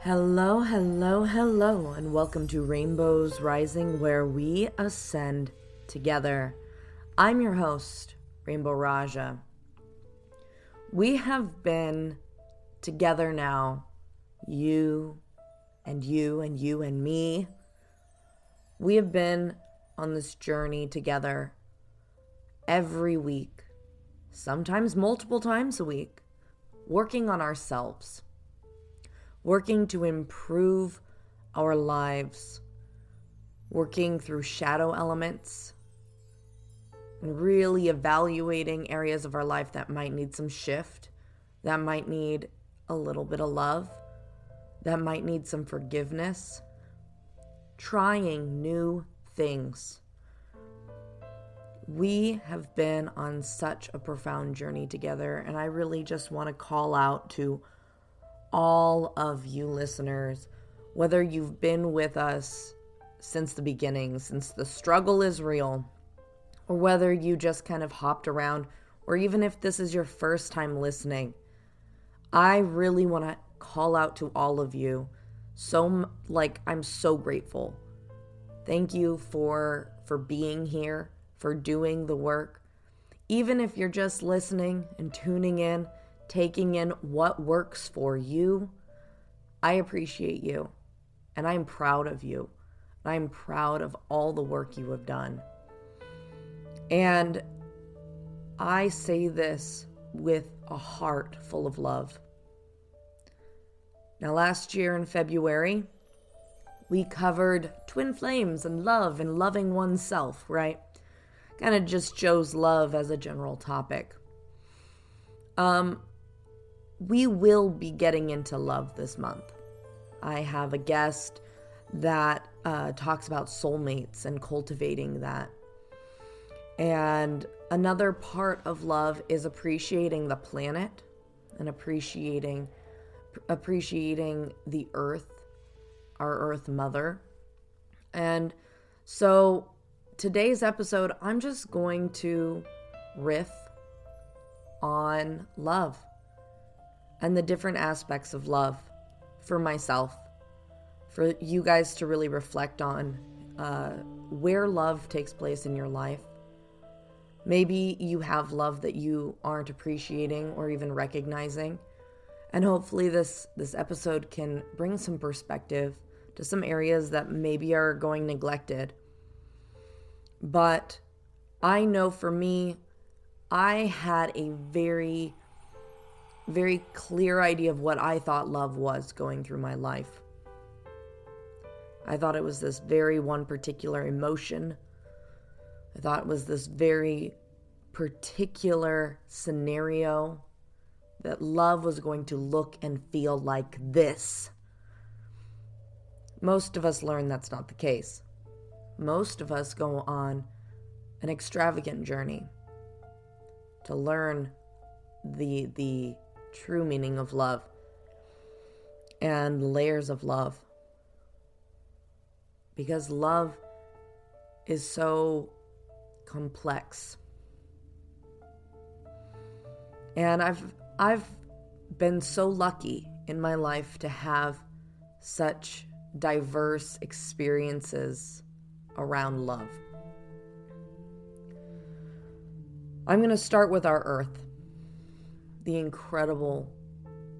Hello, hello, hello, and welcome to Rainbows Rising, where we ascend together. I'm your host, Rainbow Raaja. We have been together now, you and you and you and me. We have been on this journey together every week, sometimes multiple times a week, working on ourselves. Working to improve our lives, working through shadow elements, and really evaluating areas of our life that might need some shift, that might need a little bit of love, that might need some forgiveness, trying new things. We have been on such a profound journey together, and I really just want to call out to all of you listeners, whether you've been with us since the beginning, since the struggle is real, or whether you just kind of hopped around, or even if this is your first time listening, I really want to call out to all of you. I'm so grateful. Thank you for being here, for doing the work. Even if you're just listening and tuning in, taking in what works for you, I appreciate you, and I'm proud of you. I'm proud of all the work you have done. And I say this with a heart full of love. Now, last year in February, we covered twin flames and love and loving oneself, right? Kind of just chose love as a general topic. We will be getting into love this month. I have a guest that talks about soulmates and cultivating that. And another part of love is appreciating the planet and appreciating the earth, our earth mother. And so today's episode, I'm just going to riff on love and the different aspects of love for myself, for you guys to really reflect on where love takes place in your life. Maybe you have love that you aren't appreciating or even recognizing. And hopefully this episode can bring some perspective to some areas that maybe are going neglected. But I know for me, I had a very clear idea of what I thought love was going through my life. I thought it was this very one particular emotion. I thought it was this very particular scenario, that love was going to look and feel like this. Most of us learn that's not the case. Most of us go on an extravagant journey to learn the true meaning of love and layers of love, because love is so complex. And I've been so lucky in my life to have such diverse experiences around love. I'm going to start with our earth. The incredible,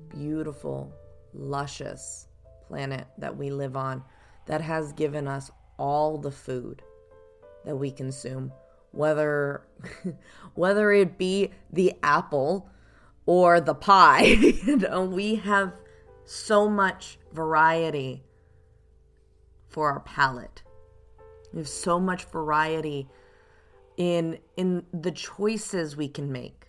beautiful, luscious planet that we live on, that has given us all the food that we consume, whether it be the apple or the pie. We have so much variety for our palate. We have so much variety in the choices we can make.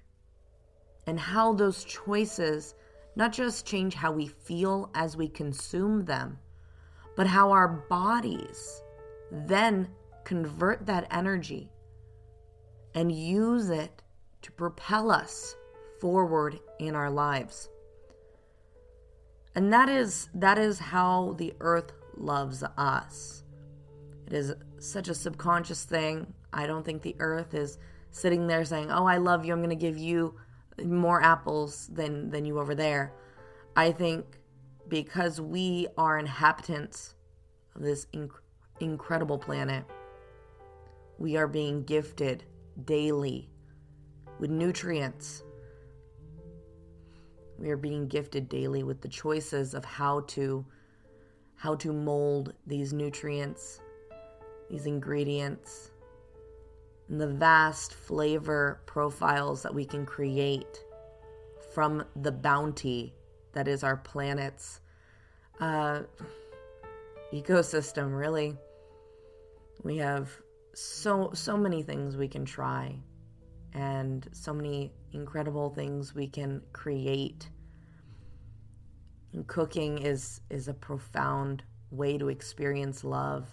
And how those choices not just change how we feel as we consume them, but how our bodies then convert that energy and use it to propel us forward in our lives. And that is how the earth loves us. It is such a subconscious thing. I don't think the earth is sitting there saying, "Oh, I love you, I'm going to give you more apples than you over there." I think because we are inhabitants of this incredible planet, we are being gifted daily with nutrients. We are being gifted daily with the choices of how to mold these nutrients, these ingredients, and the vast flavor profiles that we can create from the bounty that is our planet's ecosystem, really. We have so many things we can try, and so many incredible things we can create. And cooking is a profound way to experience love,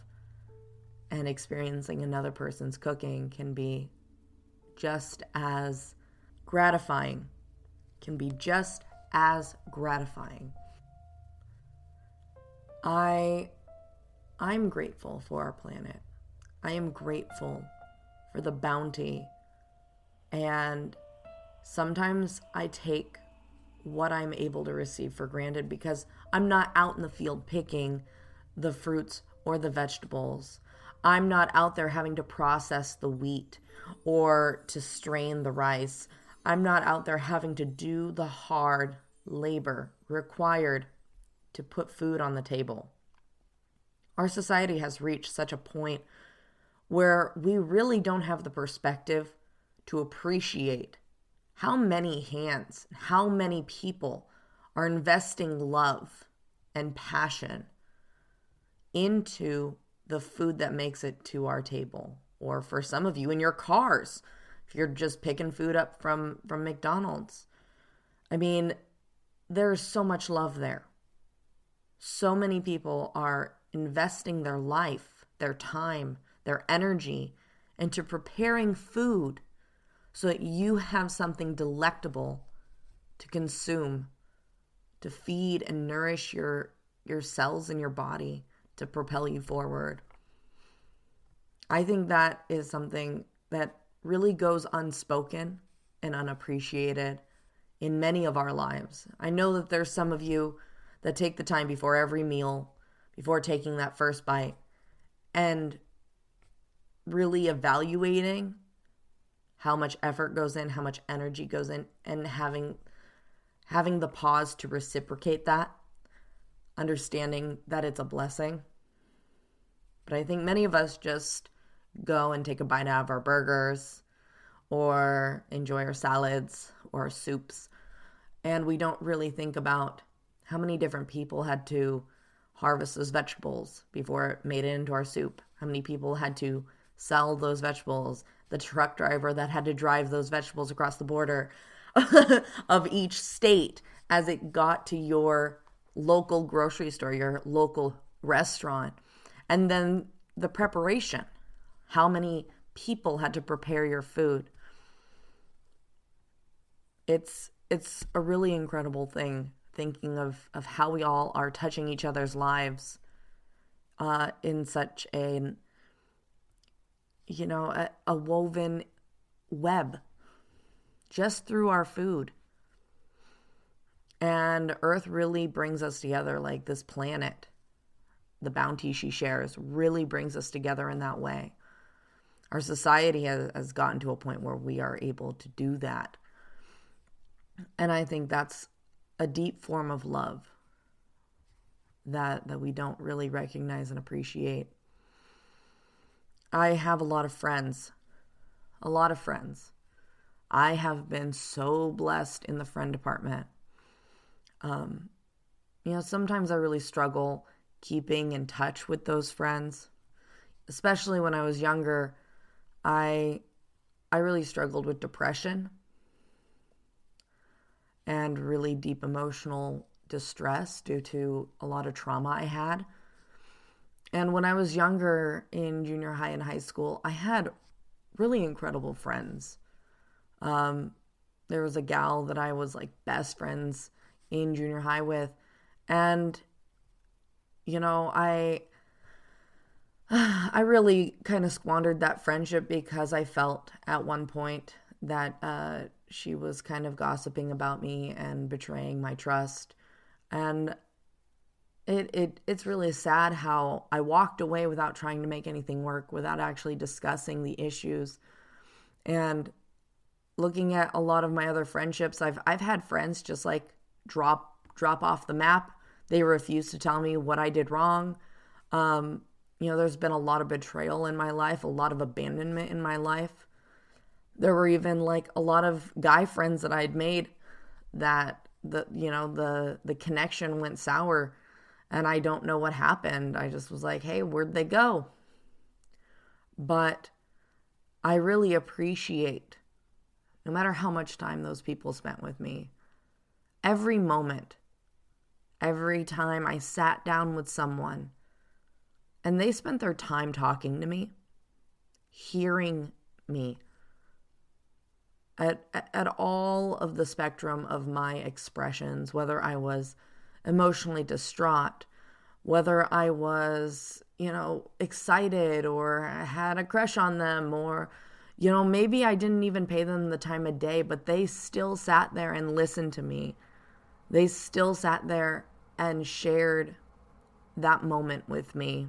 and experiencing another person's cooking can be just as gratifying. I'm grateful for our planet. I am grateful for the bounty, and sometimes I take what I'm able to receive for granted because I'm not out in the field picking the fruits or the vegetables. I'm not out there having to process the wheat or to strain the rice. I'm not out there having to do the hard labor required to put food on the table. Our society has reached such a point where we really don't have the perspective to appreciate how many hands, how many people are investing love and passion into the food that makes it to our table. Or for some of you, in your cars, if you're just picking food up from McDonald's. I mean, there's so much love there. So many people are investing their life, their time, their energy into preparing food so that you have something delectable to consume, to feed and nourish your cells in your body, to propel you forward. I think that is something that really goes unspoken and unappreciated in many of our lives. I know that there's some of you that take the time before every meal, before taking that first bite, and really evaluating how much effort goes in, how much energy goes in, and having the pause to reciprocate that, understanding that it's a blessing. But I think many of us just go and take a bite out of our burgers or enjoy our salads or our soups, and we don't really think about how many different people had to harvest those vegetables before it made it into our soup, how many people had to sell those vegetables, the truck driver that had to drive those vegetables across the border of each state as it got to your local grocery store, your local restaurant. And then the preparation, how many people had to prepare your food. It's a really incredible thing, thinking of how we all are touching each other's lives in such a woven web just through our food. And Earth really brings us together, like this planet, the bounty she shares really brings us together in that way. Our society has gotten to a point where we are able to do that. And I think that's a deep form of love that we don't really recognize and appreciate. I have a lot of friends. I have been so blessed in the friend department. Sometimes I really struggle keeping in touch with those friends. Especially when I was younger, I really struggled with depression and really deep emotional distress due to a lot of trauma I had. And when I was younger, in junior high and high school, I had really incredible friends. There was a gal that I was like best friends in junior high with. And, I really kind of squandered that friendship because I felt at one point that she was kind of gossiping about me and betraying my trust. And it's really sad how I walked away without trying to make anything work, without actually discussing the issues. And looking at a lot of my other friendships, I've had friends just like drop off the map. They refuse to tell me what I did wrong. There's been a lot of betrayal in my life, a lot of abandonment in my life. There were even like a lot of guy friends that I'd made that the connection went sour, and I don't know what happened. I just was like, hey, where'd they go? But I really appreciate, no matter how much time those people spent with me, every moment, every time I sat down with someone and they spent their time talking to me, hearing me at all of the spectrum of my expressions, whether I was emotionally distraught, whether I was, excited or I had a crush on them, or, maybe I didn't even pay them the time of day, but they still sat there and listened to me. They still sat there and shared that moment with me.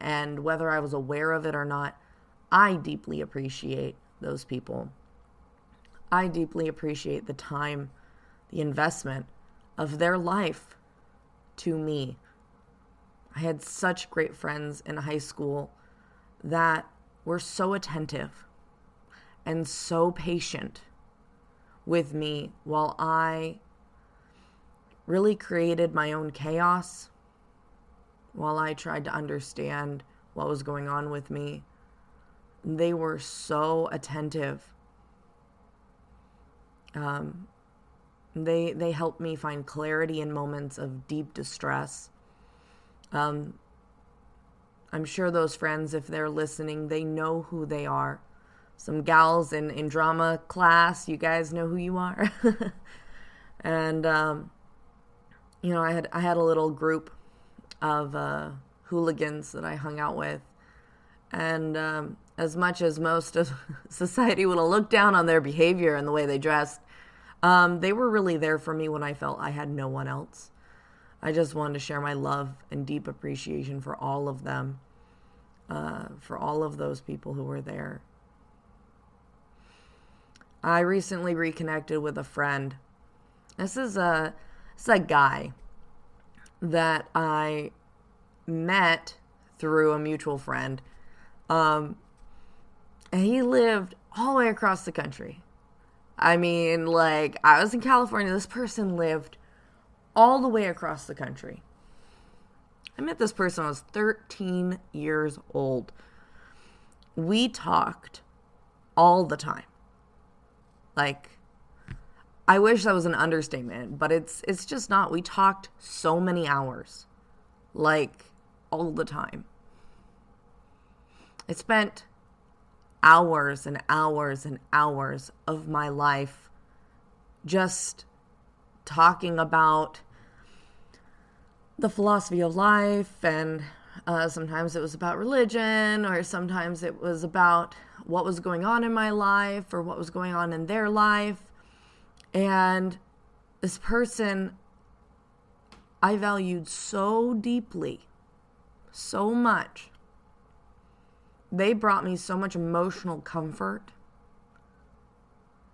And whether I was aware of it or not, I deeply appreciate those people. I deeply appreciate the time, the investment of their life to me. I had such great friends in high school that were so attentive and so patient with me while I really created my own chaos, while I tried to understand what was going on with me. They were so attentive. They helped me find clarity in moments of deep distress. I'm sure those friends, if they're listening, they know who they are. Some gals in drama class, you guys know who you are. And, I had a little group of hooligans that I hung out with. And as much as most of society would have looked down on their behavior and the way they dressed, they were really there for me when I felt I had no one else. I just wanted to share my love and deep appreciation for all of them, for all of those people who were there. I recently reconnected with a friend. This is a guy that I met through a mutual friend. And he lived all the way across the country. I mean, like, I was in California. This person lived all the way across the country. I met this person when I was 13 years old. We talked all the time. Like, I wish that was an understatement, but it's just not. We talked so many hours. Like, all the time. I spent hours and hours and hours of my life just talking about the philosophy of life, and sometimes it was about religion, or sometimes it was about what was going on in my life or what was going on in their life. And this person I valued so deeply, so much. They brought me so much emotional comfort.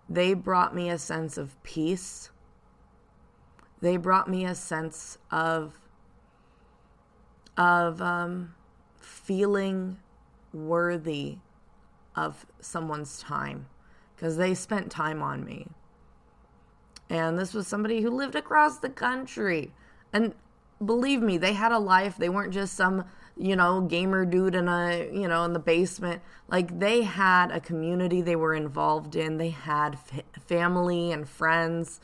They brought me a sense of peace. They brought me a sense of feeling worthy of someone's time, because they spent time on me. And this was somebody who lived across the country. And believe me, they had a life. They weren't just some, gamer dude in in the basement. Like, they had a community they were involved in. They had family and friends.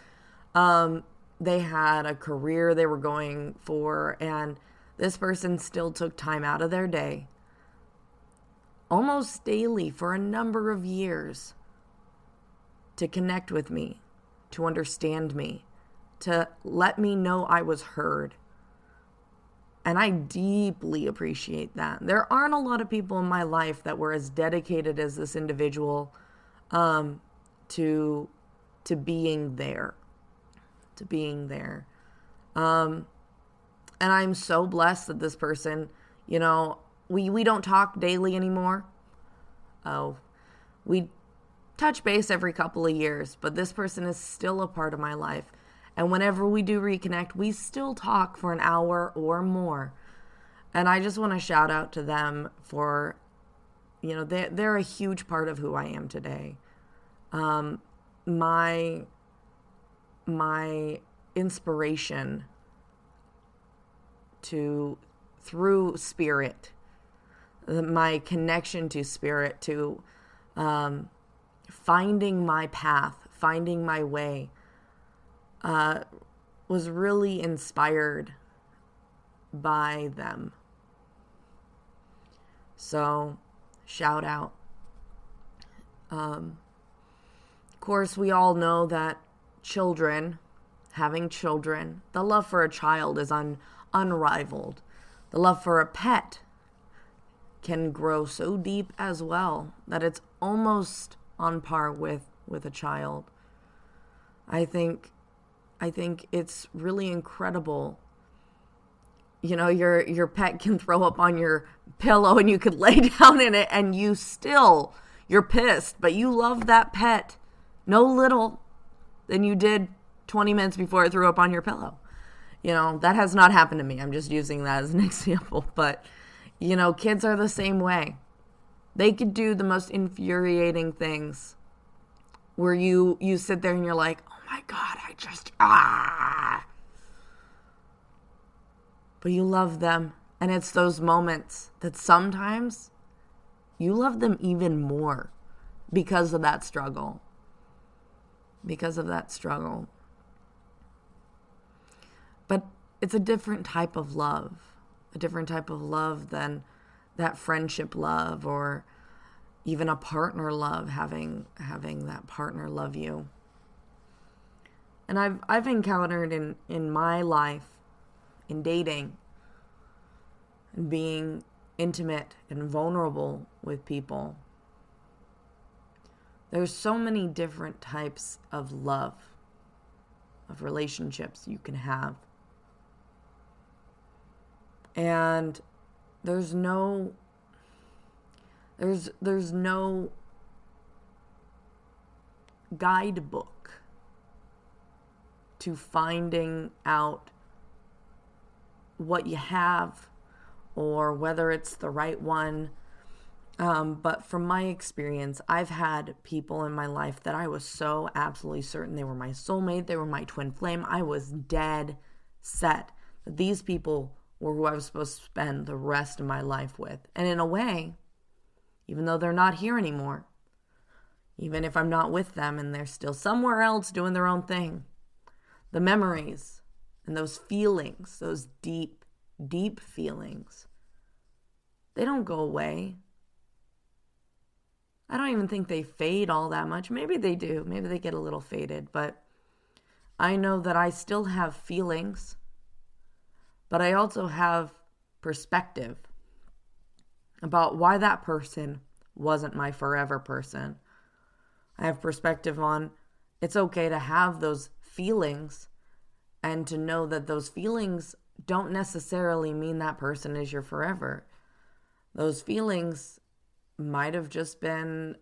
They had a career they were going for. And this person still took time out of their day, almost daily for a number of years, to connect with me, to understand me, to let me know I was heard. And I deeply appreciate that. There aren't a lot of people in my life that were as dedicated as this individual to being there. And I'm so blessed that this person, we don't talk daily anymore. Oh, we touch base every couple of years, but this person is still a part of my life. And whenever we do reconnect, we still talk for an hour or more. And I just want to shout out to them for, they're a huge part of who I am today. My inspiration through spirit, my connection to spirit, to finding my path, finding my way, was really inspired by them. So, shout out. Of course, we all know that having children, the love for a child is unrivaled. The love for a pet can grow so deep as well that it's almost on par with a child. I think it's really incredible. Your pet can throw up on your pillow and you could lay down in it and you're pissed, but you love that pet no little than you did 20 minutes before it threw up on your pillow. That has not happened to me. I'm just using that as an example. But, kids are the same way. They could do the most infuriating things where you sit there and you're like, oh my God, But you love them. And it's those moments that sometimes you love them even more because of that struggle. But it's a different type of love than that friendship love or even a partner love, having that partner love you. And I've encountered in my life, in dating, and being intimate and vulnerable with people, there's so many different types of love, of relationships you can have. And there's no guidebook to finding out what you have or whether it's the right one. But from my experience, I've had people in my life that I was so absolutely certain they were my soulmate, they were my twin flame. I was dead set that these people were who I was supposed to spend the rest of my life with. And in a way, even though they're not here anymore, even if I'm not with them and they're still somewhere else doing their own thing, the memories and those feelings, those deep, deep feelings, they don't go away. I don't even think they fade all that much. Maybe they do. Maybe they get a little faded. But I know that I still have feelings. But I also have perspective about why that person wasn't my forever person. I have perspective on it's okay to have those feelings and to know that those feelings don't necessarily mean that person is your forever. Those feelings might have just been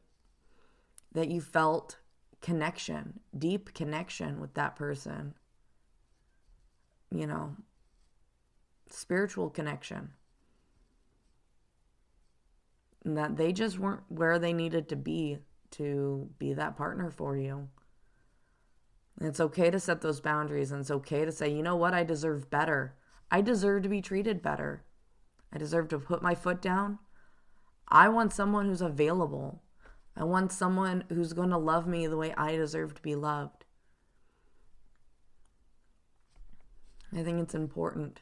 that you felt connection, deep connection with that person. Spiritual connection. And that they just weren't where they needed to be that partner for you. And it's okay to set those boundaries, and it's okay to say, you know what, I deserve better. I deserve to be treated better. I deserve to put my foot down. I want someone who's available. I want someone who's going to love me the way I deserve to be loved. I think it's important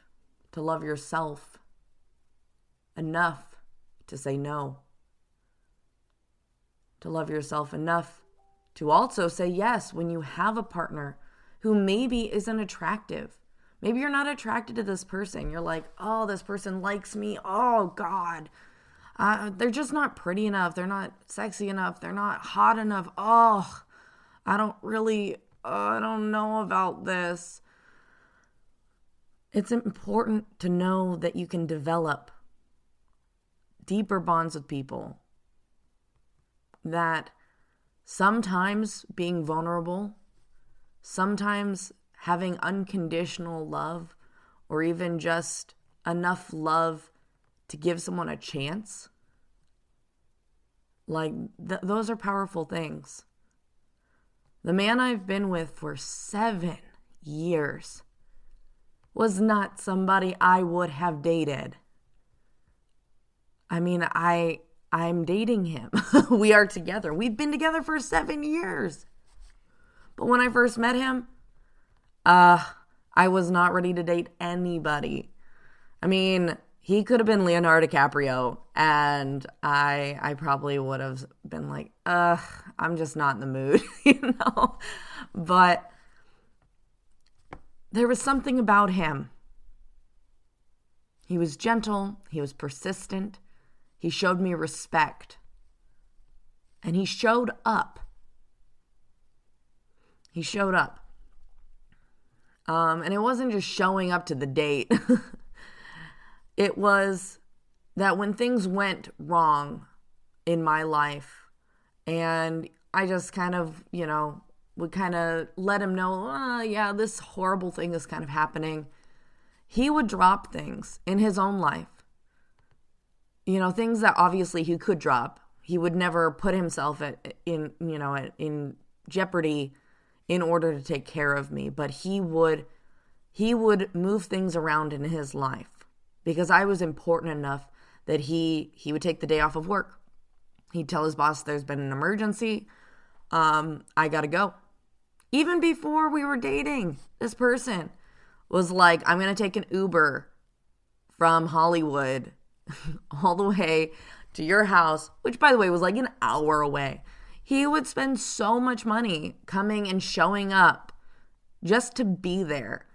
to love yourself enough to say no. To love yourself enough to also say yes when you have a partner who maybe isn't attractive. Maybe you're not attracted to this person. You're like, oh, this person likes me. Oh, God. They're just not pretty enough. They're not sexy enough. They're not hot enough. Oh, I don't know about this. It's important to know that you can develop deeper bonds with people, that sometimes being vulnerable, sometimes having unconditional love, or even just enough love to give someone a chance, like those are powerful things. The man I've been with for 7 years was not somebody I would have dated. I mean, I'm dating him. We are together. We've been together for 7 years. But when I first met him, I was not ready to date anybody. I mean, he could have been Leonardo DiCaprio, and I probably would have been like, I'm just not in the mood, But there was something about him. He was gentle. He was persistent. He showed me respect. And he showed up. He showed up. And it wasn't just showing up to the date. It was that when things went wrong in my life, and I just kind of, would kind of let him know, yeah, this horrible thing is kind of happening. He would drop things in his own life. Things that obviously he could drop. He would never put himself in jeopardy in order to take care of me. But he would move things around in his life because I was important enough that he would take the day off of work. He'd tell his boss there's been an emergency. I gotta go. Even before we were dating, this person was like, I'm going to take an Uber from Hollywood all the way to your house, which by the way was like an hour away. He would spend so much money coming and showing up just to be there.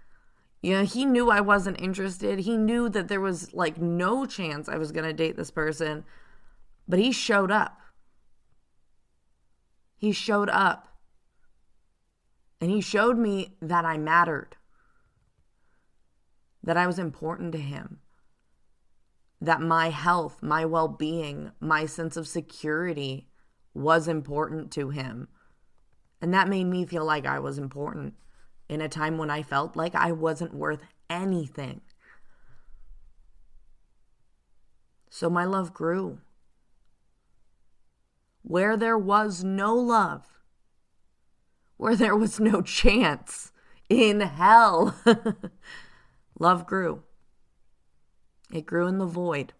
He knew I wasn't interested. He knew that there was like no chance I was going to date this person, but he showed up. He showed up. And he showed me that I mattered, that I was important to him, that my health, my well-being, my sense of security was important to him. And that made me feel like I was important in a time when I felt like I wasn't worth anything. So my love grew. Where there was no love, where there was no chance in hell, love grew. It grew in the void.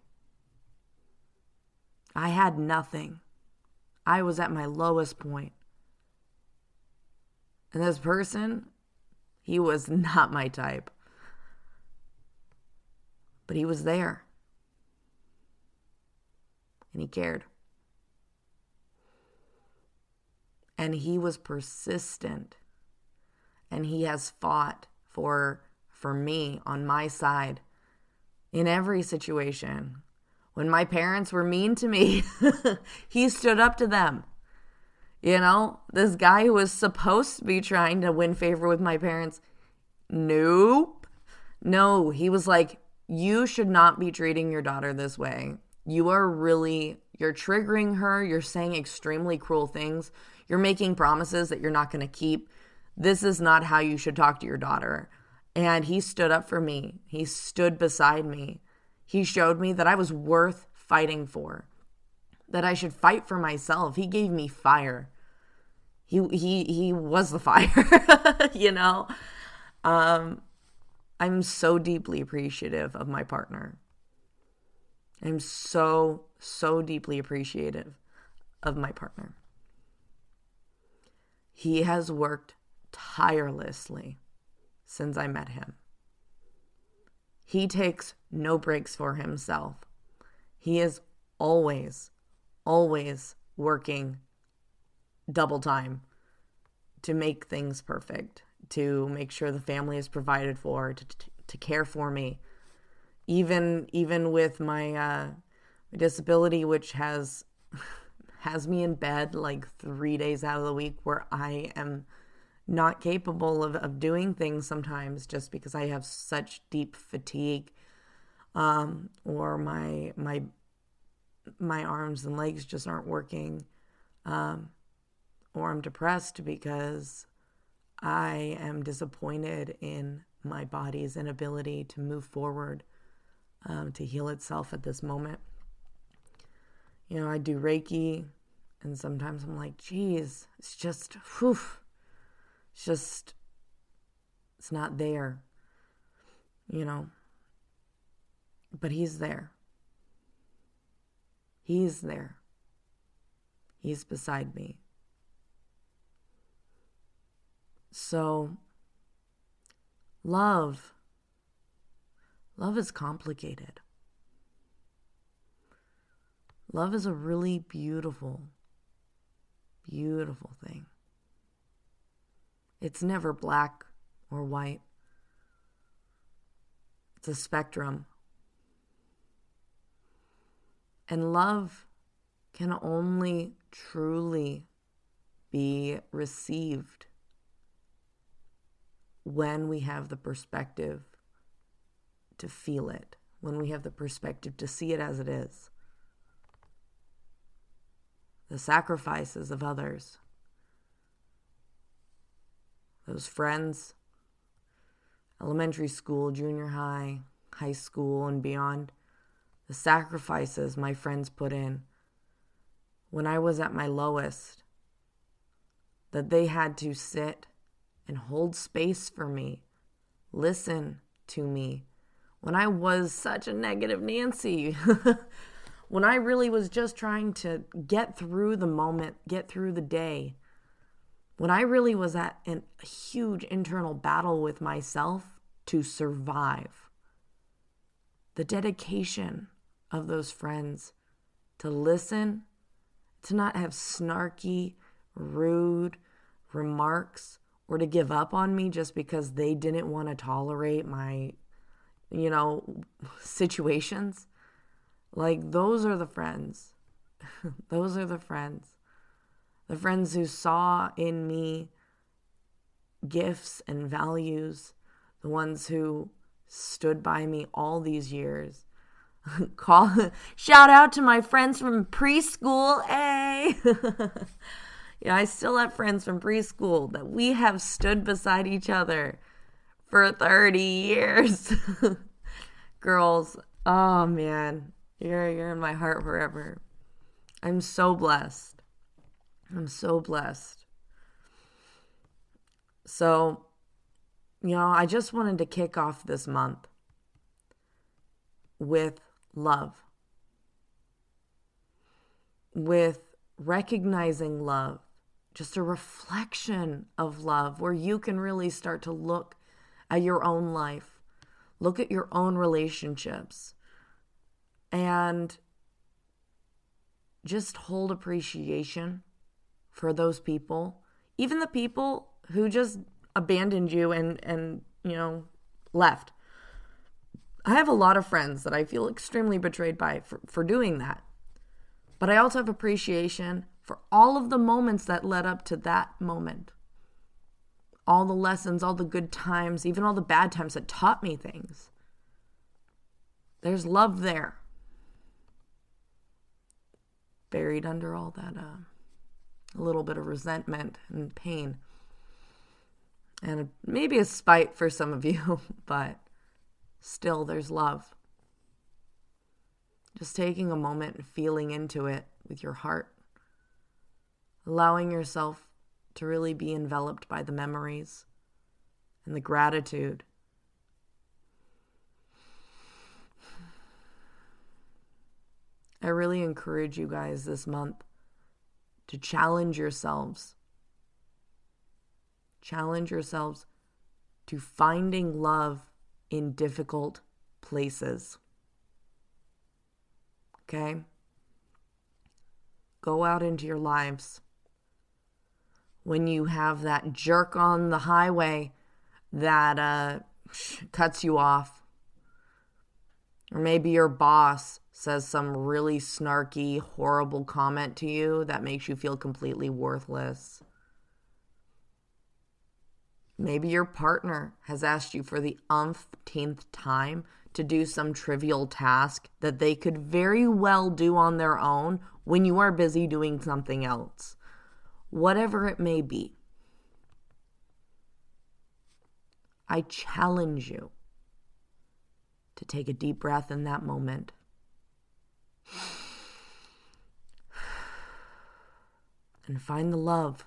I had nothing. I was at my lowest point. And this person, he was not my type. But he was there. And he cared. And he was persistent. And he has fought for me on my side in every situation. When my parents were mean to me, he stood up to them. This guy who was supposed to be trying to win favor with my parents, nope. No, he was like, you should not be treating your daughter this way. You're triggering her. You're saying extremely cruel things. You're making promises that you're not going to keep. This is not how you should talk to your daughter. And he stood up for me. He stood beside me. He showed me that I was worth fighting for, that I should fight for myself. He gave me fire. He was the fire, I'm so deeply appreciative of my partner. I'm so, so deeply appreciative of my partner. He has worked tirelessly since I met him. He takes no breaks for himself. He is always, always working double time to make things perfect, to make sure the family is provided for, to care for me. Even with my disability, which has me in bed like 3 days out of the week, where I am not capable of doing things sometimes just because I have such deep fatigue, or my arms and legs just aren't working, or I'm depressed because I am disappointed in my body's inability to move forward, to heal itself at this moment. I do Reiki, and sometimes I'm like, geez, it's just, it's not there, but he's there. He's there. He's beside me. So, love is complicated. Love is a really beautiful, beautiful thing. It's never black or white. It's a spectrum. And love can only truly be received when we have the perspective to feel it, when we have the perspective to see it as it is. The sacrifices of others, those friends, elementary school, junior high, high school, and beyond, the sacrifices my friends put in when I was at my lowest, that they had to sit and hold space for me, listen to me, when I was such a negative Nancy, when I really was just trying to get through the moment, get through the day, when I really was at a huge internal battle with myself to survive. The dedication of those friends to listen, to not have snarky, rude remarks, or to give up on me just because they didn't want to tolerate my, situations. Like, those are the friends. Those are the friends. The friends who saw in me gifts and values. The ones who stood by me all these years. Shout out to my friends from preschool. Hey! Yeah, I still have friends from preschool that we have stood beside each other for 30 years. Girls, oh man, you're in my heart forever. I'm so blessed. I'm so blessed. So, I just wanted to kick off this month with love. With recognizing love. Just a reflection of love where you can really start to look at your own life, look at your own relationships, and just hold appreciation for those people, even the people who just abandoned you and left. I have a lot of friends that I feel extremely betrayed by for doing that. But I also have appreciation for all of the moments that led up to that moment. All the lessons, all the good times, even all the bad times that taught me things. There's love there. Buried under all that, a little bit of resentment and pain. And maybe a spite for some of you, but still there's love. Just taking a moment and feeling into it with your heart. Allowing yourself to really be enveloped by the memories and the gratitude. I really encourage you guys this month to challenge yourselves. Challenge yourselves to finding love in difficult places. Okay? Go out into your lives. When you have that jerk on the highway that cuts you off. Or maybe your boss says some really snarky, horrible comment to you that makes you feel completely worthless. Maybe your partner has asked you for the umpteenth time to do some trivial task that they could very well do on their own when you are busy doing something else. Whatever it may be, I challenge you to take a deep breath in that moment. And find the love.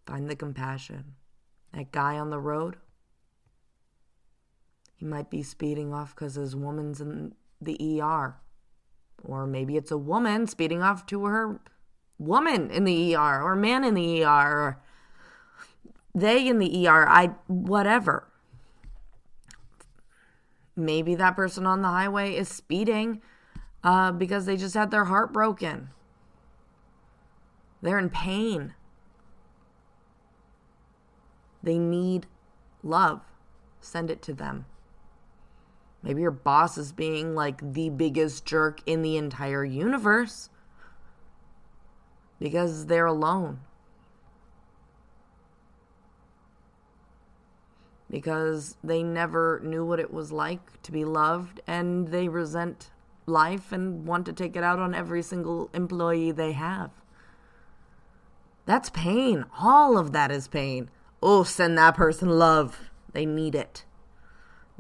Find the compassion. That guy on the road, he might be speeding off because his woman's in the ER. Or maybe it's a woman speeding off to her woman in the ER, or man in the ER, or they in the ER, whatever. Maybe that person on the highway is speeding because they just had their heart broken. They're in pain. They need love. Send it to them. Maybe your boss is being like the biggest jerk in the entire universe because they're alone. Because they never knew what it was like to be loved, and they resent life and want to take it out on every single employee they have. That's pain. All of that is pain. Oh, send that person love. They need it.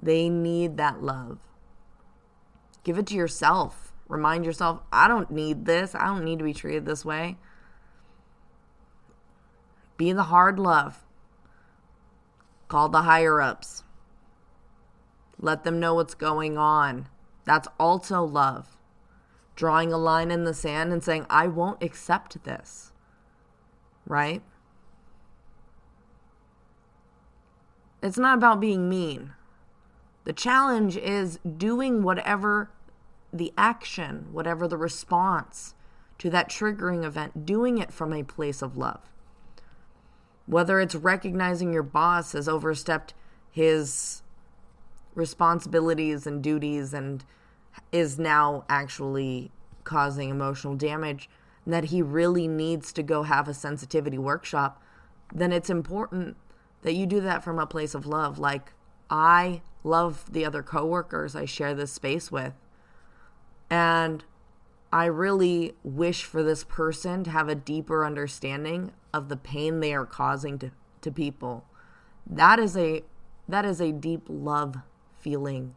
They need that love. Give it to yourself. Remind yourself, I don't need this. I don't need to be treated this way. Be the hard love. Call the higher ups. Let them know what's going on. That's also love. Drawing a line in the sand and saying, I won't accept this. Right? It's not about being mean. The challenge is doing whatever the action, whatever the response to that triggering event, doing it from a place of love. Whether it's recognizing your boss has overstepped his responsibilities and duties and is now actually causing emotional damage, and that he really needs to go have a sensitivity workshop, then it's important that you do that from a place of love. Like, I love the other coworkers I share this space with, and I really wish for this person to have a deeper understanding of the pain they are causing to people. That is a deep love feeling.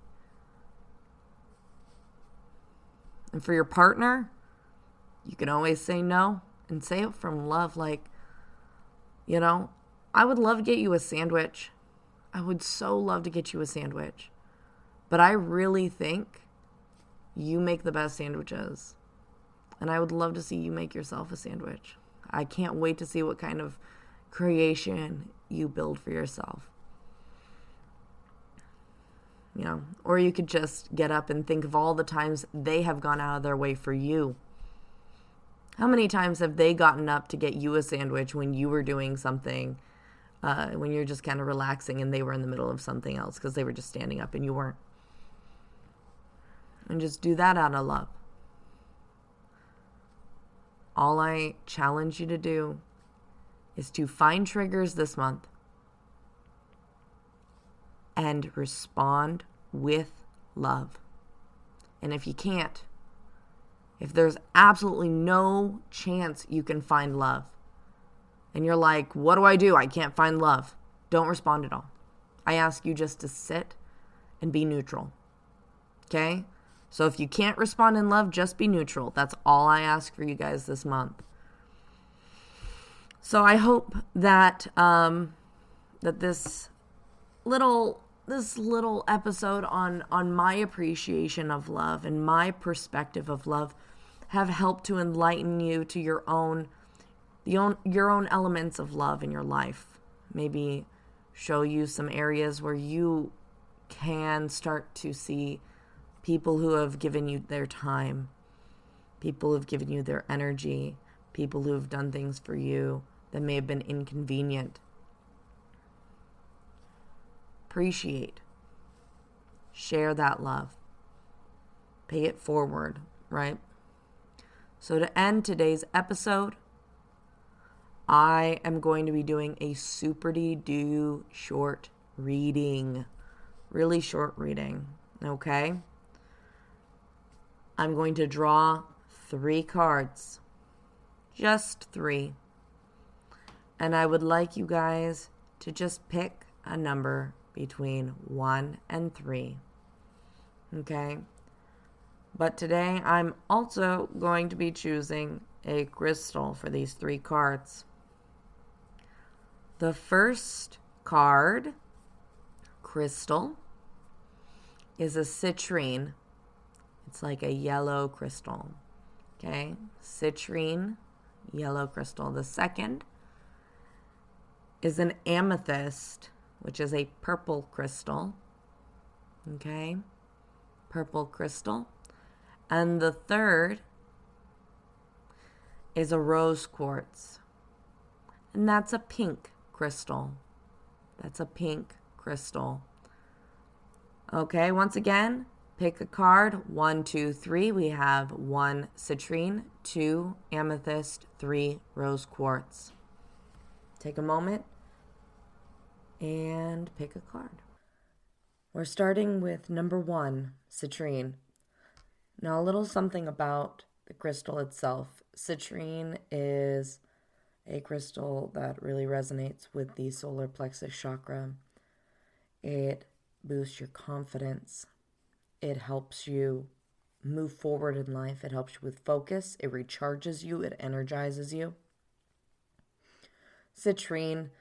And for your partner, you can always say no and say it from love. Like, I would love to get you a sandwich. I would so love to get you a sandwich. But I really think you make the best sandwiches. And I would love to see you make yourself a sandwich. I can't wait to see what kind of creation you build for yourself. Or you could just get up and think of all the times they have gone out of their way for you. How many times have they gotten up to get you a sandwich when you were doing something, when you're just kind of relaxing and they were in the middle of something else because they were just standing up and you weren't? And just do that out of love. All I challenge you to do is to find triggers this month and respond with love. And if you can't, if there's absolutely no chance you can find love, and you're like, what do? I can't find love. Don't respond at all. I ask you just to sit and be neutral. Okay? So if you can't respond in love, just be neutral. That's all I ask for you guys this month. So I hope that that this little episode on my appreciation of love and my perspective of love have helped to enlighten you to your own elements of love in your life. Maybe show you some areas where you can start to see people who have given you their time, people who have given you their energy, people who have done things for you that may have been inconvenient. Appreciate. Share that love. Pay it forward, right? So to end today's episode, I am going to be doing a super-de-doo short reading. Really short reading, okay? I'm going to draw 3 cards. Just 3. And I would like you guys to just pick a number between 1 and 3. Okay? But today I'm also going to be choosing a crystal for these 3 cards. The first card, crystal, is a citrine. It's like a yellow crystal. Okay? Citrine, yellow crystal. The second is an amethyst, which is a purple crystal. Okay? Purple crystal. And the third is a rose quartz. And that's a pink crystal. That's a pink crystal. Okay, once again, pick a card. 1, 2, 3. We have 1 citrine, 2 amethyst, 3 rose quartz. Take a moment and pick a card. We're starting with number 1, citrine. Now, a little something about the crystal itself. Citrine is a crystal that really resonates with the solar plexus chakra. It boosts your confidence. It helps you move forward in life. It helps you with focus. It recharges you. It energizes you. Citrine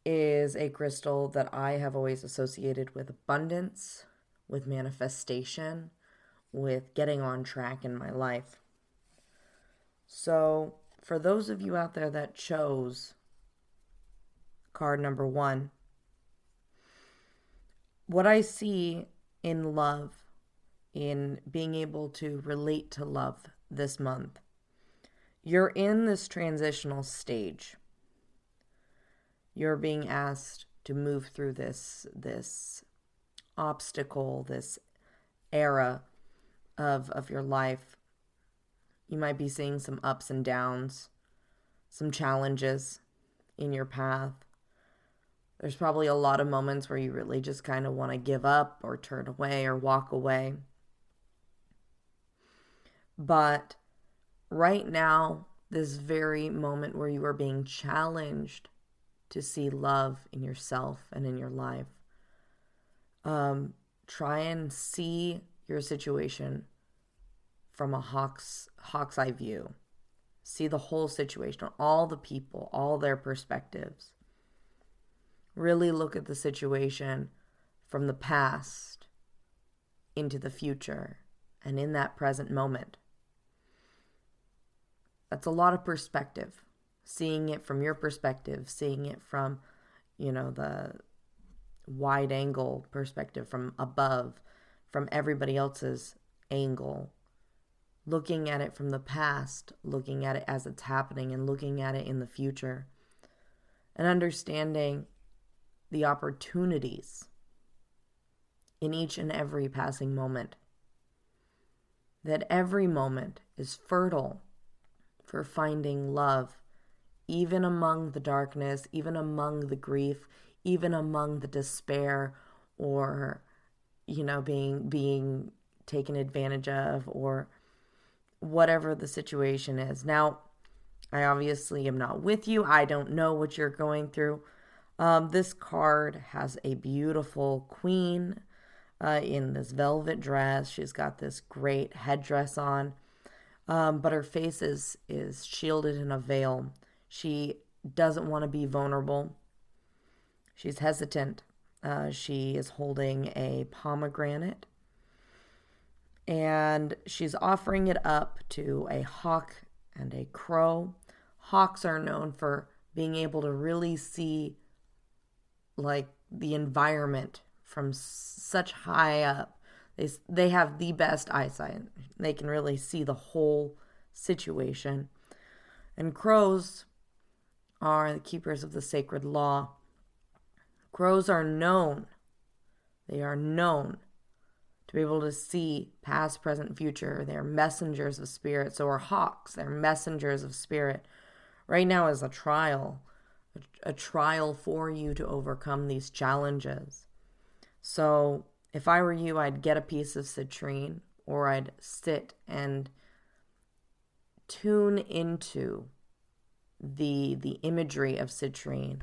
is a crystal that I have always associated with abundance, with manifestation, with getting on track in my life. So, for those of you out there that chose card number 1, what I see in love, in being able to relate to love this month, you're in this transitional stage. You're being asked to move through this obstacle, this era of your life. You might be seeing some ups and downs, some challenges in your path. There's probably a lot of moments where you really just kind of want to give up or turn away or walk away. But right now, this very moment where you are being challenged to see love in yourself and in your life, try and see your situation from a hawk's eye view. See the whole situation, all the people, all their perspectives. Really look at the situation from the past into the future and in that present moment. That's a lot of perspective. Seeing it from your perspective, seeing it from, the wide angle perspective from above, from everybody else's angle. Looking at it from the past, looking at it as it's happening, and looking at it in the future. And understanding the opportunities in each and every passing moment. That every moment is fertile for finding love, even among the darkness, even among the grief, even among the despair, or, being taken advantage of, or whatever the situation is. Now, I obviously am not with you. I don't know what you're going through. This card has a beautiful queen in this velvet dress. She's got this great headdress on, but her face is shielded in a veil. She doesn't want to be vulnerable. She's hesitant. She is holding a pomegranate, and she's offering it up to a hawk and a crow. Hawks are known for being able to really see the environment from such high up. They have the best eyesight. They can really see the whole situation. And crows are the keepers of the sacred law. Crows are known. They are known to be able to see past, present, future. They're messengers of spirit. So are hawks. They're messengers of spirit. Right now is a trial for you to overcome these challenges. So if I were you, I'd get a piece of citrine, or I'd sit and tune into the imagery of citrine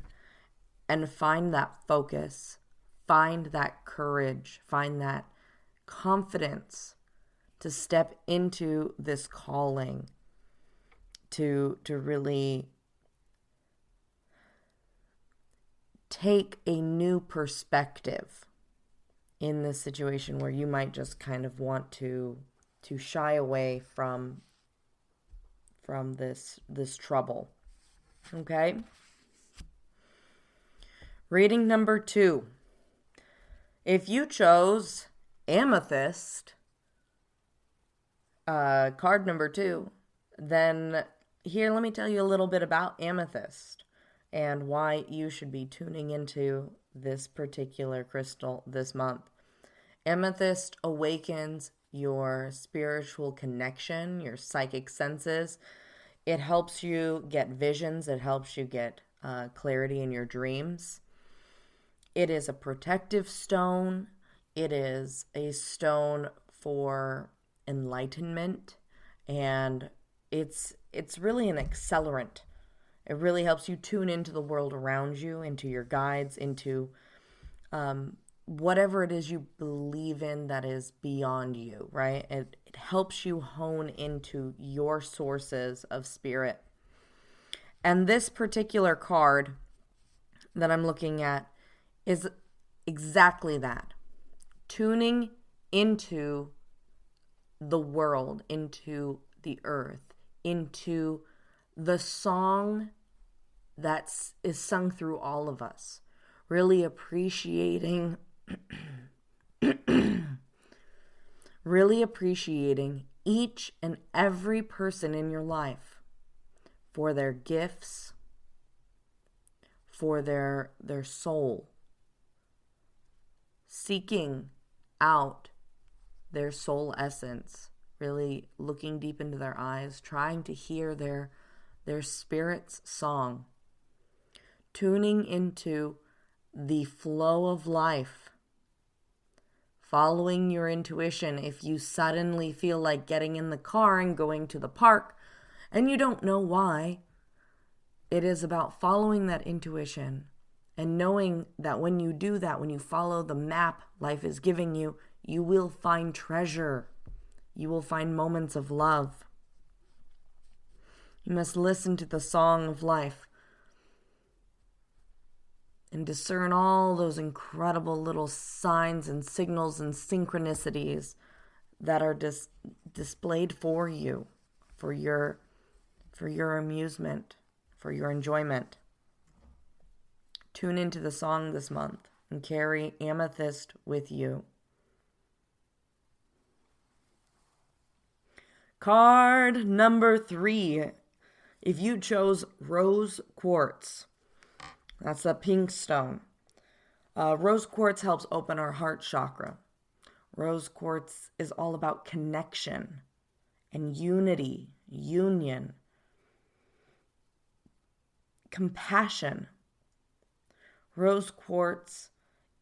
and find that focus, find that courage, find that confidence to step into this calling, to really take a new perspective in this situation where you might just kind of want to shy away from this trouble. Okay? Reading number 2. If you chose amethyst, card number 2, then here, let me tell you a little bit about amethyst and why you should be tuning into this particular crystal this month. Amethyst awakens your spiritual connection, your psychic senses. It helps you get visions. It helps you get clarity in your dreams. It is a protective stone. It is a stone for enlightenment, and it's really an accelerant. It really helps you tune into the world around you, into your guides, into whatever it is you believe in that is beyond you, right? It helps you hone into your sources of spirit. And this particular card that I'm looking at is exactly that. Tuning into the world, into the earth, into the song that is sung through all of us. Really appreciating each and every person in your life for their gifts, for their soul, seeking out their soul essence, really looking deep into their eyes, trying to hear their spirit's song, tuning into the flow of life, following your intuition. If you suddenly feel like getting in the car and going to the park and you don't know why, it is about following that intuition and knowing that when you do that, when you follow the map life is giving you, you will find treasure. You will find moments of love. You must listen to the song of life and discern all those incredible little signs and signals and synchronicities that are displayed for you, for your amusement, for your enjoyment. Tune into the song this month and carry amethyst with you. Card number 3. If you chose rose quartz, that's a pink stone. Rose quartz helps open our heart chakra. Rose quartz is all about connection and unity, union, compassion. Rose quartz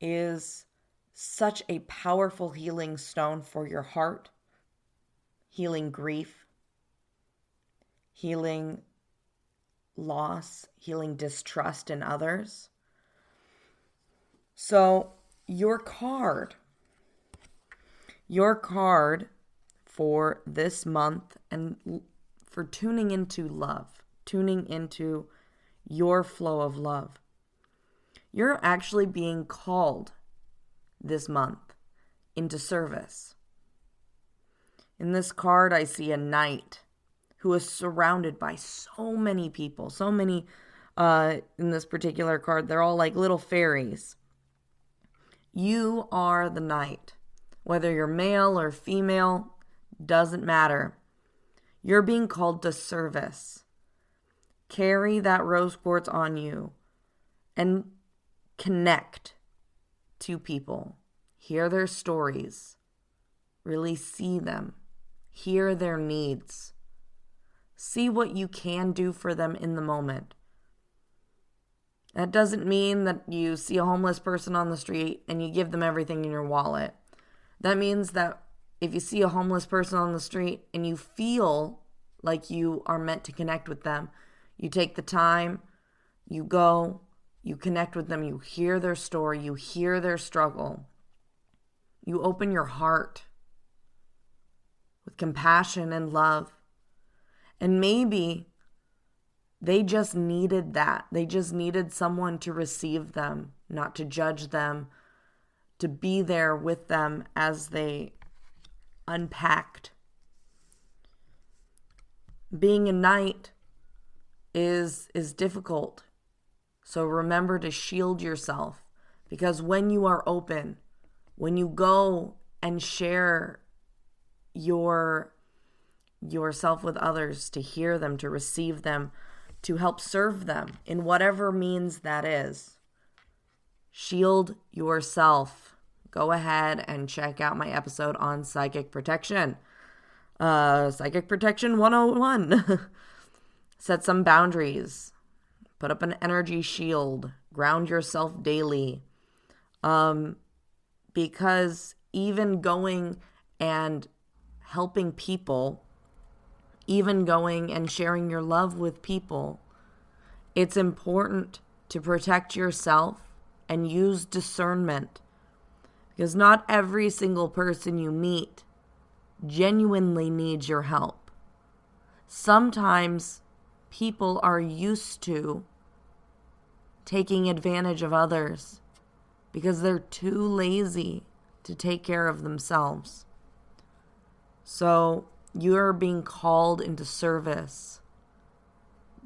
is such a powerful healing stone for your heart, healing grief, healing loss, healing distrust in others. So your card for this month and for tuning into love, tuning into your flow of love. You're actually being called this month into service. In this card, I see a knight who is surrounded by so many people, so many, in this particular card, they're all like little fairies. You are the knight. Whether you're male or female, doesn't matter. You're being called to service. Carry that rose quartz on you and connect to people. Hear their stories. Really see them. Hear their needs. See what you can do for them in the moment. That doesn't mean that you see a homeless person on the street and you give them everything in your wallet. That means that if you see a homeless person on the street and you feel like you are meant to connect with them, you take the time, you go, you connect with them, you hear their story, you hear their struggle. You open your heart with compassion and love. And maybe they just needed that. They just needed someone to receive them, not to judge them, to be there with them as they unpacked. Being a knight is difficult. So remember to shield yourself, because when you are open, when you go and share yourself with others, to hear them, to receive them, to help serve them in whatever means that is, shield yourself. Go ahead and check out my episode on psychic protection. Psychic Protection 101. Set some boundaries. Put up an energy shield. Ground yourself daily. Because even going and helping people, even going and sharing your love with people, it's important to protect yourself and use discernment. Because not every single person you meet genuinely needs your help. Sometimes people are used to taking advantage of others because they're too lazy to take care of themselves. So you're being called into service.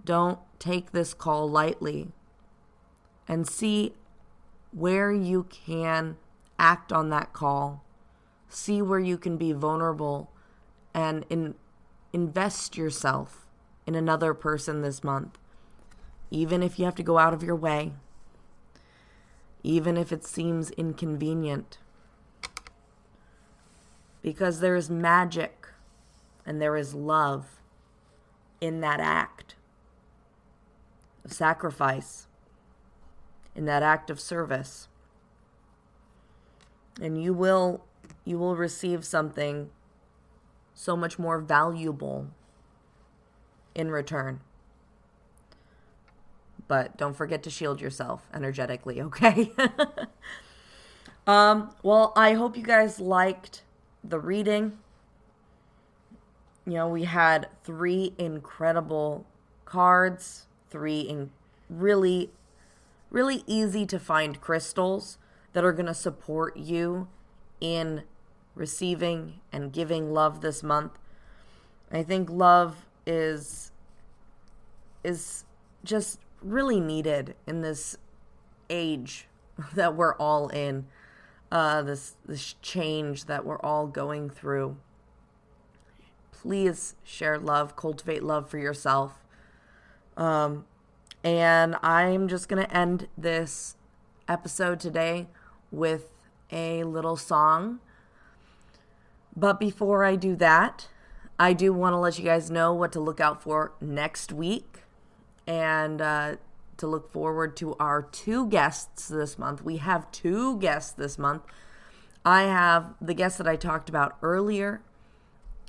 Don't take this call lightly, and see where you can act on that call. See where you can be vulnerable and invest yourself in another person this month. Even if you have to go out of your way. Even if it seems inconvenient. Because there is magic and there is love in that act of sacrifice, in that act of service. And you will receive something so much more valuable in return. But don't forget to shield yourself energetically, okay? Well, I hope you guys liked the reading. You know, we had 3 incredible cards, 3 really, really easy to find crystals that are going to support you in receiving and giving love this month. I think love is just really needed in this age that we're all in, this change that we're all going through. Please share love, cultivate love for yourself. And I'm just going to end this episode today with a little song. But before I do that, I do want to let you guys know what to look out for next week, and to look forward to our 2 guests this month. We have 2 guests this month. I have the guest that I talked about earlier,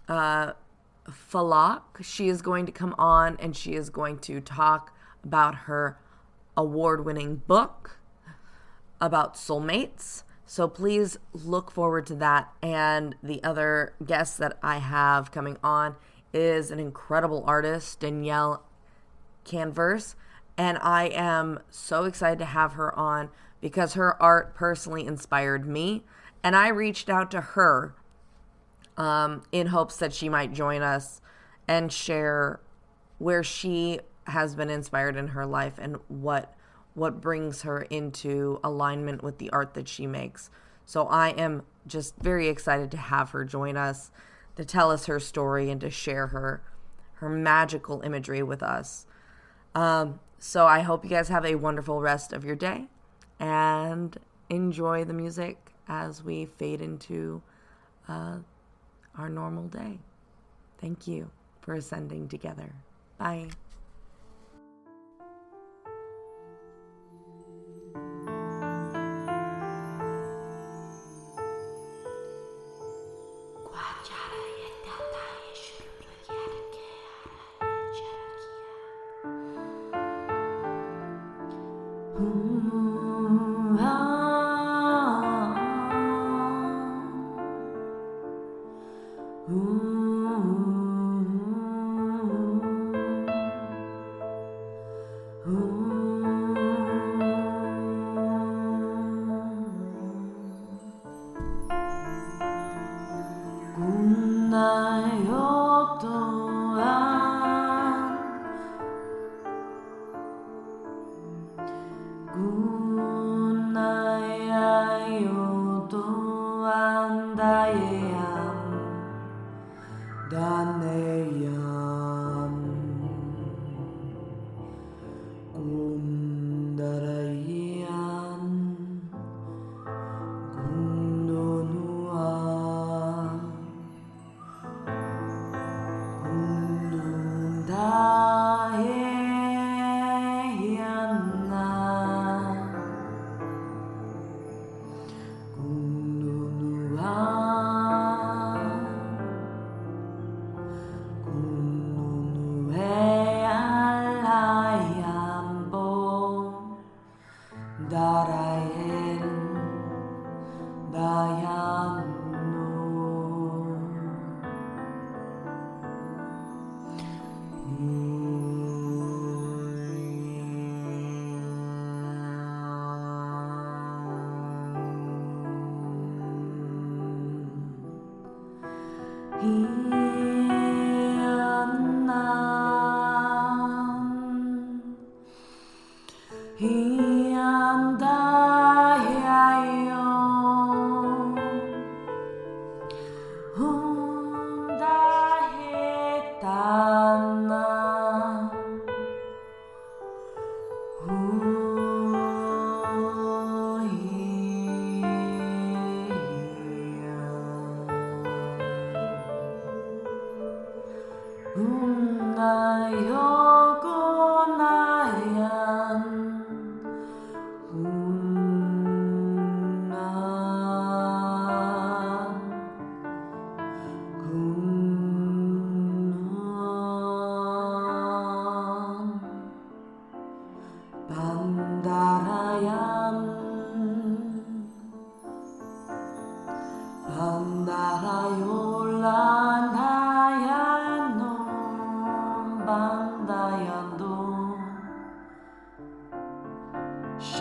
Falak. She is going to come on and she is going to talk about her award-winning book about soulmates. So please look forward to that. And the other guest that I have coming on is an incredible artist, Danielle Canvers. And I am so excited to have her on because her art personally inspired me. And I reached out to her in hopes that she might join us and share where she has been inspired in her life and what brings her into alignment with the art that she makes. So I am just very excited to have her join us, to tell us her story and to share her magical imagery with us. So I hope you guys have a wonderful rest of your day and enjoy the music as we fade into our normal day. Thank you. for ascending together. Bye.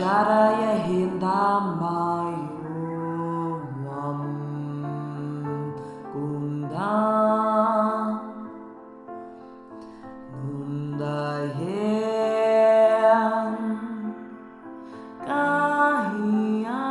Sharaya hindamayo kunda nundahen kahia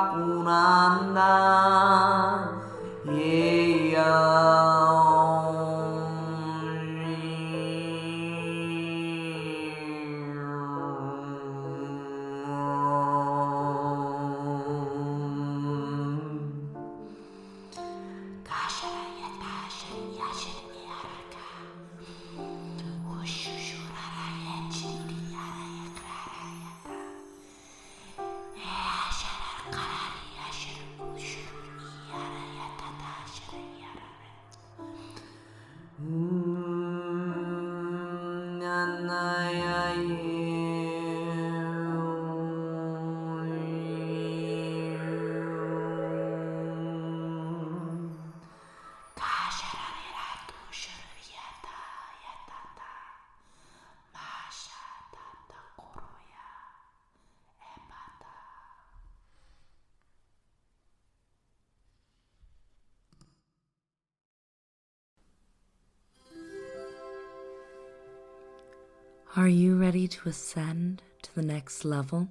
kunanda Are you ready to ascend to the next level?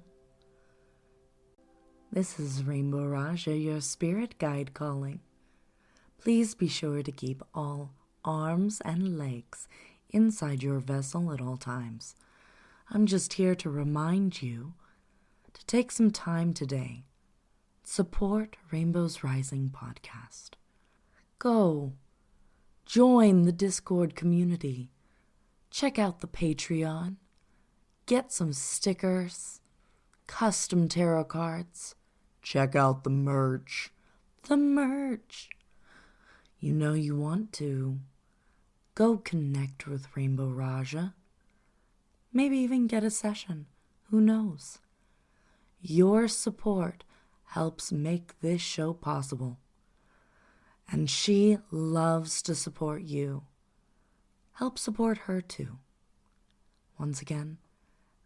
This is Rainbow Raaja, your spirit guide calling. Please be sure to keep all arms and legs inside your vessel at all times. I'm just here to remind you to take some time today. Support Rainbow's Rising podcast. Go. Join the Discord community. Check out the Patreon. Get some stickers, custom tarot cards. Check out the merch. The merch. You know you want to. Go connect with Rainbow Raaja. Maybe even get a session. Who knows? Your support helps make this show possible. And she loves to support you. Help support her too. Once again,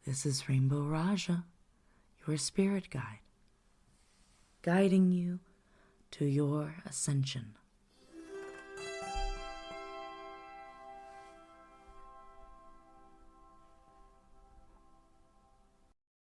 this is Rainbow Raaja, your spirit guide, guiding you to your ascension.